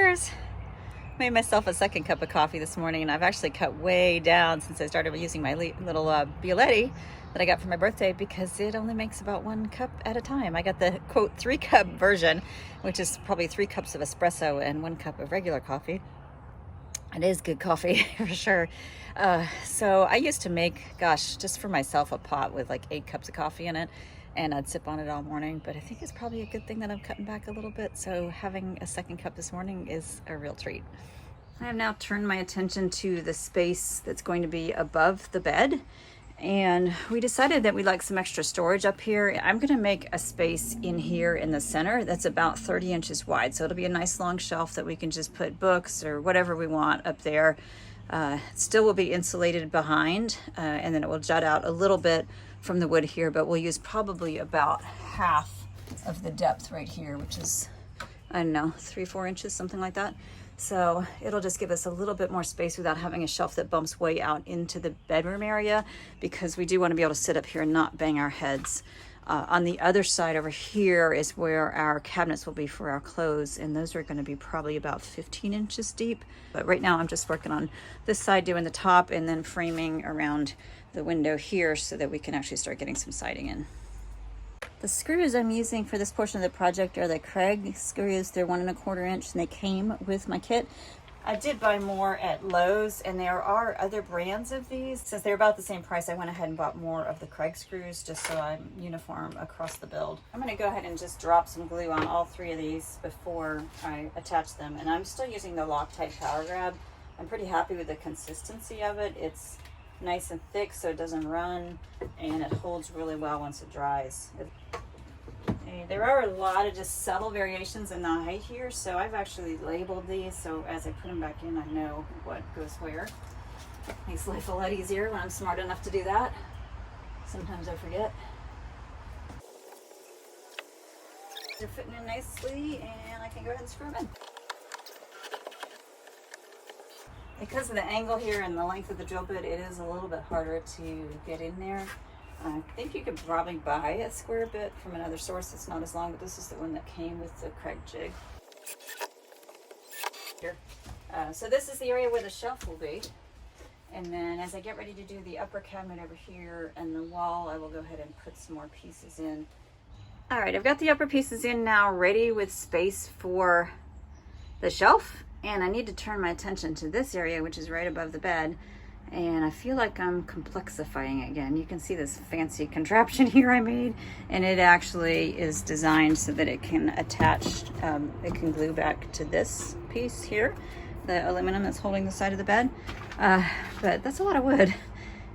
Cheers! Made myself a second cup of coffee this morning, and I've actually cut way down since I started using my little 𝘼𝙗𝙦 that I got for my birthday, because it only makes about 1 cup at a time. I got the quote 3-cup version, which is probably 3 cups of espresso and 1 cup of regular coffee. It is good coffee for sure. So I used to make, gosh, just for myself, a pot with like 8 cups of coffee in it, and I'd sip on it all morning. But I think it's probably a good thing that I'm cutting back a little bit. So having a second cup this morning is a real treat. I have now turned my attention to the space that's going to be above the bed. And we decided that we'd like some extra storage up here. I'm gonna make a space in here in the center that's about 30 inches wide. So it'll be a nice long shelf that we can just put books or whatever we want up there. Still will be insulated behind, and then it will jut out a little bit from the wood here, but we'll use probably about half of the depth right here, which is, I don't know, 3-4 inches, something like that. So it'll just give us a little bit more space without having a shelf that bumps way out into the bedroom area, because we do want to be able to sit up here and not bang our heads. On the other side over here is where our cabinets will be for our clothes, and those are going to be probably about 15 inches deep. But right now I'm just working on this side, doing the top, and then framing around the window here so that we can actually start getting some siding in. The screws I'm using for this portion of the project are the Kreg screws. They're 1 1/4 inch, and they came with my kit. I did buy more at Lowe's, and there are other brands of these. Since they're about the same price, I went ahead and bought more of the Kreg screws just so I'm uniform across the build. I'm going to go ahead and just drop some glue on all 3 of these before I attach them. And I'm still using the Loctite Power Grab. I'm pretty happy with the consistency of it. It's nice and thick so it doesn't run, and it holds really well once it dries. There are a lot of just subtle variations in the height here, so I've actually labeled these so as I put them back in I know what goes where. Makes life a lot easier when I'm smart enough to do that. Sometimes I forget. They're fitting in nicely, and I can go ahead and screw them in. Because of the angle here and the length of the drill bit, it is a little bit harder to get in there. I think you could probably buy a square bit from another source that's not as long, but this is the one that came with the Kreg jig. Here. So this is the area where the shelf will be. And then as I get ready to do the upper cabinet over here and the wall, I will go ahead and put some more pieces in. All right, I've got the upper pieces in now, ready with space for the shelf. And I need to turn my attention to this area, which is right above the bed. And I feel like I'm complexifying again. You can see this fancy contraption here I made, and it actually is designed so that it can attach, it can glue back to this piece here, the aluminum that's holding the side of the bed. But that's a lot of wood,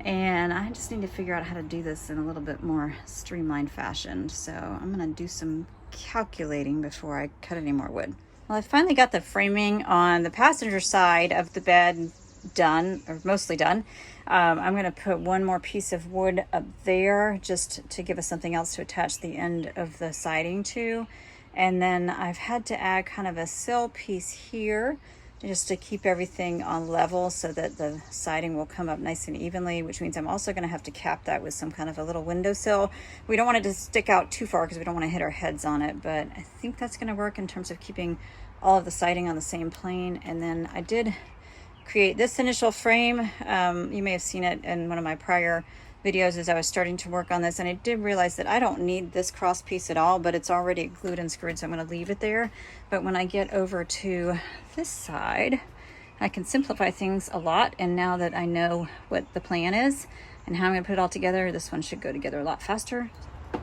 and I just need to figure out how to do this in a little bit more streamlined fashion. So I'm gonna do some calculating before I cut any more wood. Well, I finally got the framing on the passenger side of the bed done, or mostly done. I'm going to put 1 more piece of wood up there just to give us something else to attach the end of the siding to. And then I've had to add kind of a sill piece here just to keep everything on level so that the siding will come up nice and evenly, which means I'm also going to have to cap that with some kind of a little windowsill. We don't want it to stick out too far because we don't want to hit our heads on it, but I think that's going to work in terms of keeping all of the siding on the same plane. And then I did create this initial frame. You may have seen it in one of my prior videos as I was starting to work on this, and I did realize that I don't need this cross piece at all, but it's already glued and screwed, so I'm going to leave it there. But when I get over to this side, I can simplify things a lot, and now that I know what the plan is and how I'm going to put it all together, this one should go together a lot faster. I'm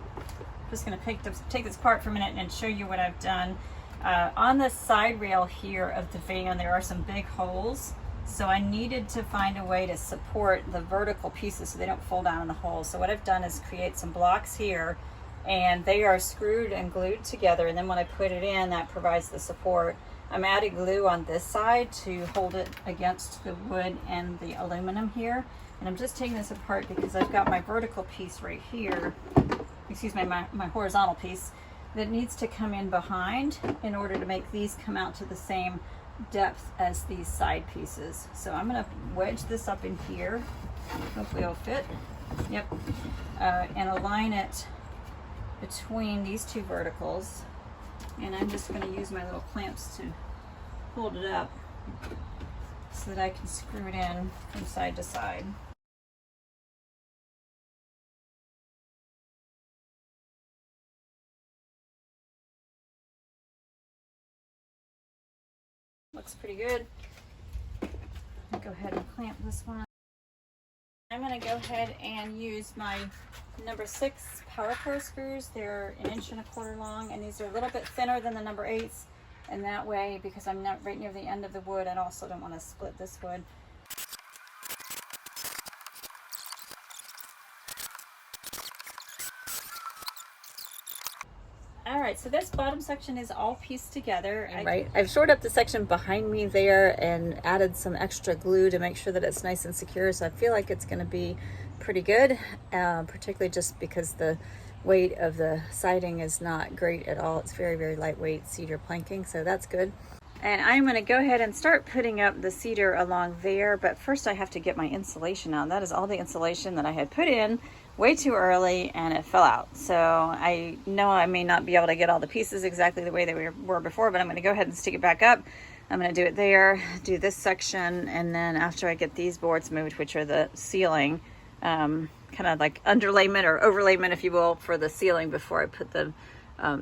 just going to take this apart for a minute and show you what I've done. On the side rail here of the van, there are some big holes. So I needed to find a way to support the vertical pieces so they don't fall down in the hole. So what I've done is create some blocks here, and they are screwed and glued together. And then when I put it in, that provides the support. I'm adding glue on this side to hold it against the wood and the aluminum here. And I'm just taking this apart because I've got my vertical piece right here, excuse me, my horizontal piece that needs to come in behind in order to make these come out to the same depth as these side pieces. So I'm going to wedge this up in here, hopefully it'll fit, yep, and align it between these 2 verticals, and I'm just going to use my little clamps to pulled it up so that I can screw it in from side to side. Looks pretty good. I'll go ahead and clamp this one. I'm going to go ahead and use my number 6 Power Pro screws. They're 1 1/4 inch long, and these are a little bit thinner than the number 8s. And that way, because I'm not right near the end of the wood, I also don't want to split this wood. All right, so this bottom section is all pieced together. Right, I've shored up the section behind me there and added some extra glue to make sure that it's nice and secure. So I feel like it's going to be pretty good, particularly just because the weight of the siding is not great at all. It's very, very lightweight cedar planking, so that's good. And I'm going to go ahead and start putting up the cedar along there, but first I have to get my insulation out. That is all the insulation that I had put in way too early, and it fell out. So I know I may not be able to get all the pieces exactly the way they were before, but I'm going to go ahead and stick it back up. I'm going to do it there, do this section, and then after I get these boards moved, which are the ceiling, kind of like underlayment or overlayment, if you will, for the ceiling before I put the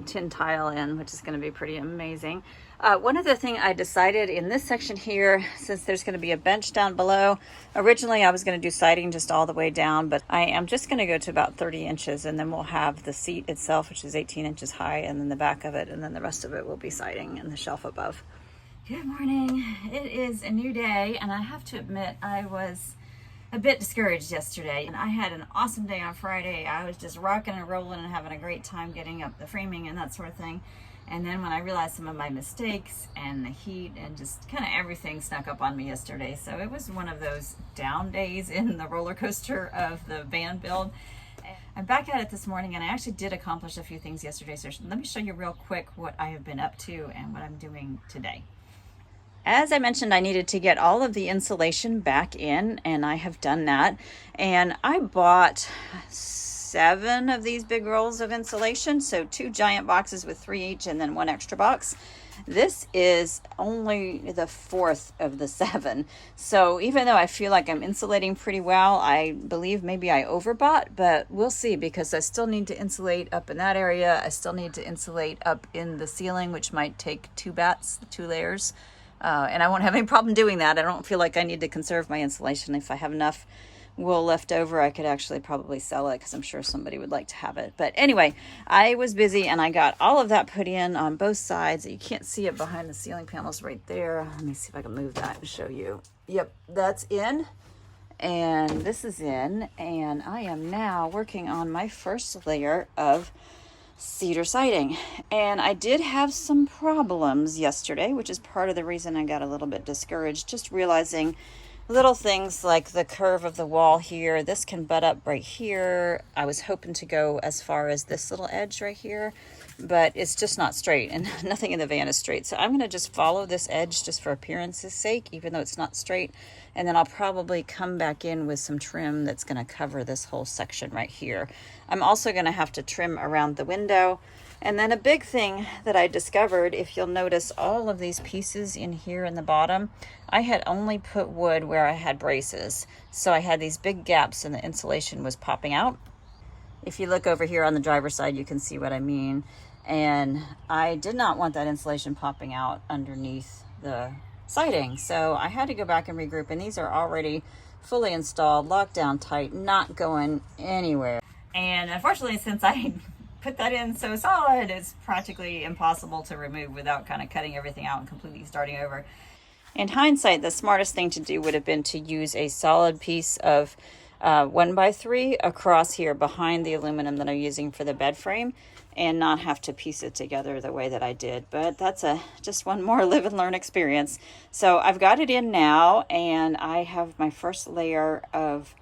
tin tile in, which is going to be pretty amazing. One other thing I decided in this section here, since there's going to be a bench down below, originally I was going to do siding just all the way down, but I am just going to go to about 30 inches, and then we'll have the seat itself, which is 18 inches high, and then the back of it, and then the rest of it will be siding and the shelf above. Good morning. It is a new day, and I have to admit I was a bit discouraged yesterday, and I had an awesome day on Friday. I was just rocking and rolling and having a great time getting up the framing and that sort of thing. And then when I realized some of my mistakes and the heat and just kind of everything snuck up on me yesterday. So it was one of those down days in the roller coaster of the van build. I'm back at it this morning, and I actually did accomplish a few things yesterday. So let me show you real quick what I have been up to and what I'm doing today. As I mentioned, I needed to get all of the insulation back in, and I have done that. And I bought 7 of these big rolls of insulation, so 2 giant boxes with 3 each and then 1 extra box. This is only the 4th of the 7. So even though I feel like I'm insulating pretty well, I believe maybe I overbought, but we'll see, because I still need to insulate up in that area. I still need to insulate up in the ceiling, which might take 2 bats, 2 layers. And I won't have any problem doing that. I don't feel like I need to conserve my insulation. If I have enough wool left over, I could actually probably sell it, because I'm sure somebody would like to have it. But anyway, I was busy and I got all of that put in on both sides. You can't see it behind the ceiling panels right there. Let me see if I can move that and show you. Yep, that's in, and this is in, and I am now working on my first layer of cedar siding. And I did have some problems yesterday, which is part of the reason I got a little bit discouraged, just realizing little things like the curve of the wall here. This can butt up right here. I was hoping to go as far as this little edge right here, but it's just not straight, and nothing in the van is straight. So I'm going to just follow this edge just for appearance's sake, even though it's not straight. And then I'll probably come back in with some trim that's going to cover this whole section right here. I'm also going to have to trim around the window. And then a big thing that I discovered, if you'll notice all of these pieces in here in the bottom, I had only put wood where I had braces. So I had these big gaps and the insulation was popping out. If you look over here on the driver's side, you can see what I mean. And I did not want that insulation popping out underneath the siding. So I had to go back and regroup, and these are already fully installed, locked down tight, not going anywhere. And unfortunately, since I put that in so solid, it's practically impossible to remove without kind of cutting everything out and completely starting over. In hindsight, the smartest thing to do would have been to use a solid piece of 1x3 across here behind the aluminum that I'm using for the bed frame, and not have to piece it together the way that I did. But that's just one more live and learn experience. So I've got it in now, and I have my first layer of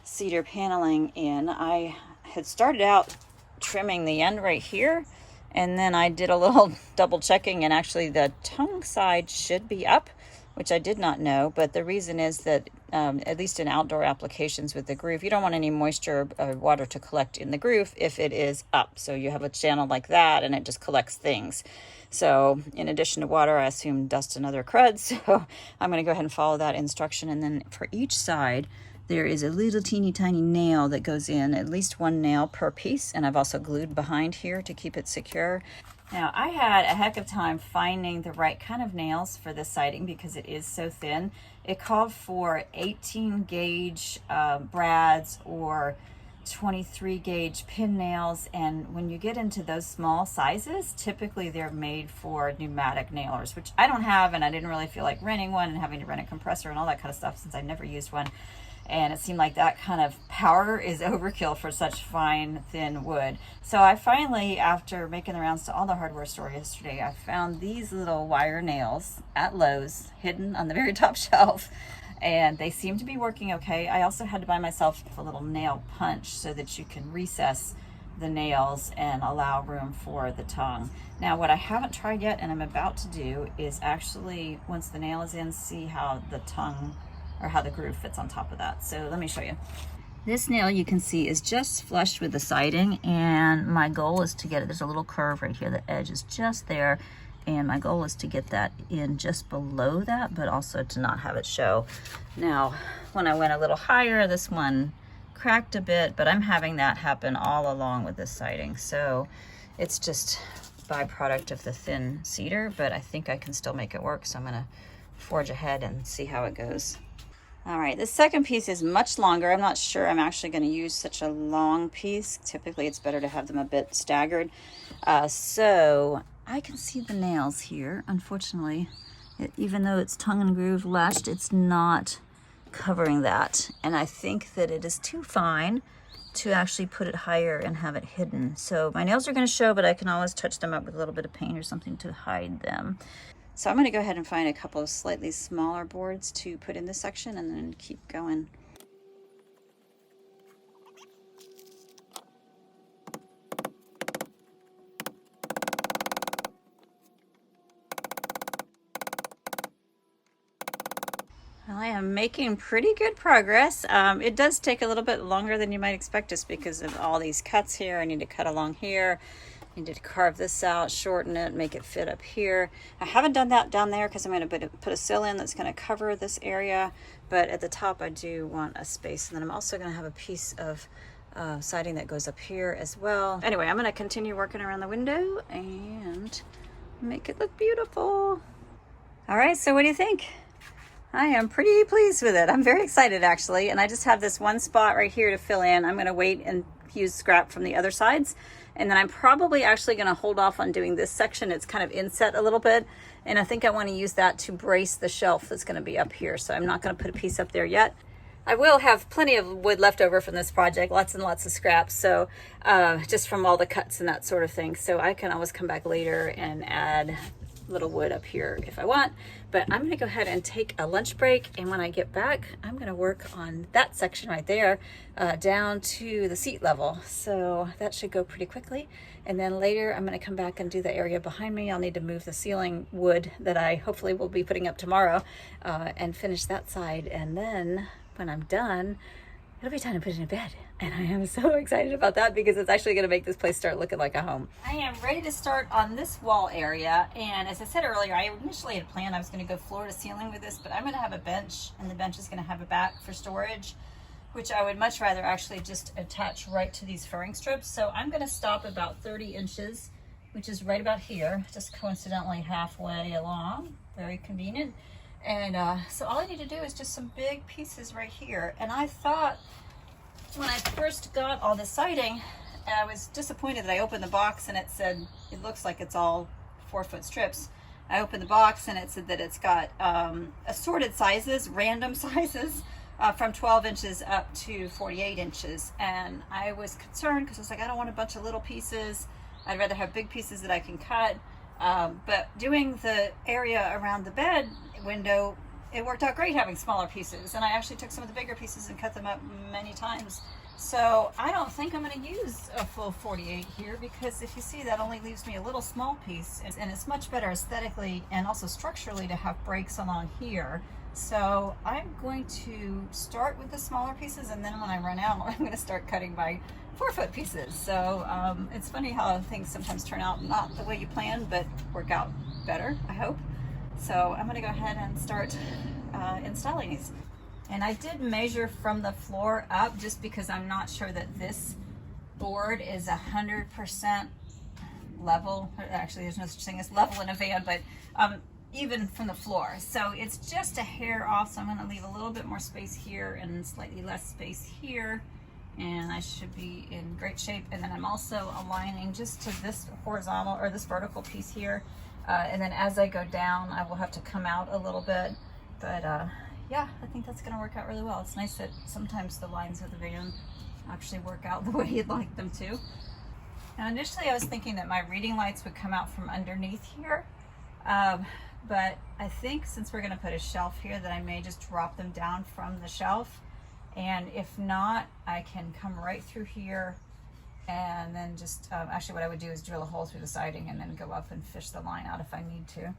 cedar paneling in. I had started out trimming the end right here, and then I did a little double checking, and actually the tongue side should be up. which I did not know, but the reason is that at least in outdoor applications with the groove, you don't want any moisture or water to collect in the groove if it is up. So you have a channel like that and it just collects things. So in addition to water, I assume dust and other crud. So I'm going to go ahead and follow that instruction. And then for each side, there is a little teeny tiny nail that goes in, at least one nail per piece. And I've also glued behind here to keep it secure. Now, I had a heck of time finding the right kind of nails for this siding because it is so thin. It called for 18 gauge brads or 23 gauge pin nails, and when you get into those small sizes, typically they're made for pneumatic nailers, which I don't have, and I didn't really feel like renting one and having to rent a compressor and all that kind of stuff since I never used one. And it seemed like that kind of power is overkill for such fine, thin wood. So I finally, after making the rounds to all the hardware store yesterday, I found these little wire nails at Lowe's, hidden on the very top shelf. And they seem to be working okay. I also had to buy myself a little nail punch so that you can recess the nails and allow room for the tongue. Now, what I haven't tried yet and I'm about to do is actually, once the nail is in, see how the tongue or how the groove fits on top of that. So let me show you. This nail you can see is just flush with the siding, and my goal is to get it, there's a little curve right here, the edge is just there, and my goal is to get that in just below that, but also to not have it show. Now, when I went a little higher, this one cracked a bit, but I'm having that happen all along with this siding. So it's just byproduct of the thin cedar, but I think I can still make it work. So I'm gonna forge ahead and see how it goes. All right, the second piece is much longer. I'm not sure I'm actually going to use such a long piece. Typically, it's better to have them a bit staggered. So I can see the nails here. Unfortunately, even though it's tongue and groove lashed, it's not covering that. And I think that it is too fine to actually put it higher and have it hidden. So my nails are going to show, but I can always touch them up with a little bit of paint or something to hide them. So I'm going to go ahead and find a couple of slightly smaller boards to put in this section and then keep going. Well, I am making pretty good progress. It does take a little bit longer than you might expect just because of all these cuts here. I need to cut along here. Need to carve this out, shorten it, make it fit up here. I haven't done that down there because I'm going to put a sill in that's going to cover this area, but at the top I do want a space, and then I'm also going to have a piece of siding that goes up here as well. Anyway, I'm going to continue working around the window and make it look beautiful. All right, so what do you think? I am pretty pleased with it. I'm very excited actually, and I just have this one spot right here to fill in. I'm going to wait and use scrap from the other sides. And then I'm probably actually going to hold off on doing this section. It's kind of inset a little bit. And I think I want to use that to brace the shelf that's going to be up here. So I'm not going to put a piece up there yet. I will have plenty of wood left over from this project, lots and lots of scraps. So just from all the cuts and that sort of thing. So I can always come back later and add little wood up here if I want. But I'm going to go ahead and take a lunch break, and when I get back I'm going to work on that section right there down to the seat level, so that should go pretty quickly. And then later I'm going to come back and do the area behind me. I'll need to move the ceiling wood that I hopefully will be putting up tomorrow and finish that side, and then when I'm done it'll be time to put it in bed. And I am so excited about that because it's actually going to make this place start looking like a home. I am ready to start on this wall area. And as I said earlier, I initially had planned I was going to go floor to ceiling with this, but I'm going to have a bench, and the bench is going to have a back for storage, which I would much rather actually just attach right to these furring strips. So I'm going to stop about 30 inches, which is right about here, just coincidentally halfway along. Very convenient. And so all I need to do is just some big pieces right here. And I thought when I first got all the siding, I was disappointed that I opened the box and it said, it looks like it's all 4-foot strips. I opened the box and it said that it's got assorted sizes, random sizes, from 12 inches up to 48 inches. And I was concerned because I was like, I don't want a bunch of little pieces. I'd rather have big pieces that I can cut. But doing the area around the bed window, it worked out great having smaller pieces, and I actually took some of the bigger pieces and cut them up many times. So I don't think I'm going to use a full 48 here, because if you see, that only leaves me a little small piece, and it's much better aesthetically and also structurally to have breaks along here. So I'm going to start with the smaller pieces, and then when I run out, I'm going to start cutting my 4-foot pieces. So it's funny how things sometimes turn out not the way you planned, but work out better, I hope. So I'm going to go ahead and start installing these. And I did measure from the floor up, just because I'm not sure that this board is 100% level. Actually, there's no such thing as level in a van, but even from the floor. So it's just a hair off, so I'm going to leave a little bit more space here and slightly less space here, and I should be in great shape. And then I'm also aligning just to this horizontal or this vertical piece here, and then as I go down, I will have to come out a little bit, but yeah, I think that's going to work out really well. It's nice that sometimes the lines of the van actually work out the way you'd like them to. Now, initially I was thinking that my reading lights would come out from underneath here, but I think since we're going to put a shelf here, that I may just drop them down from the shelf, and if not, I can come right through here, and then just actually what I would do is drill a hole through the siding and then go up and fish the line out if I need to.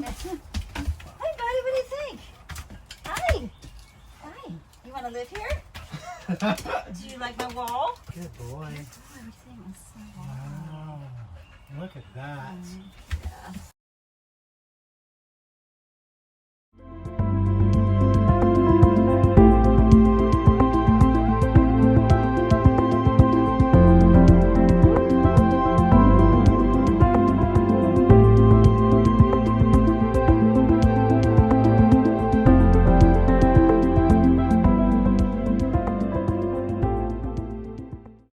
Hi, buddy. What do you think? Hi. Hi. You want to live here? Do you like my wall? Good boy. Everything is so Wow. Look at that.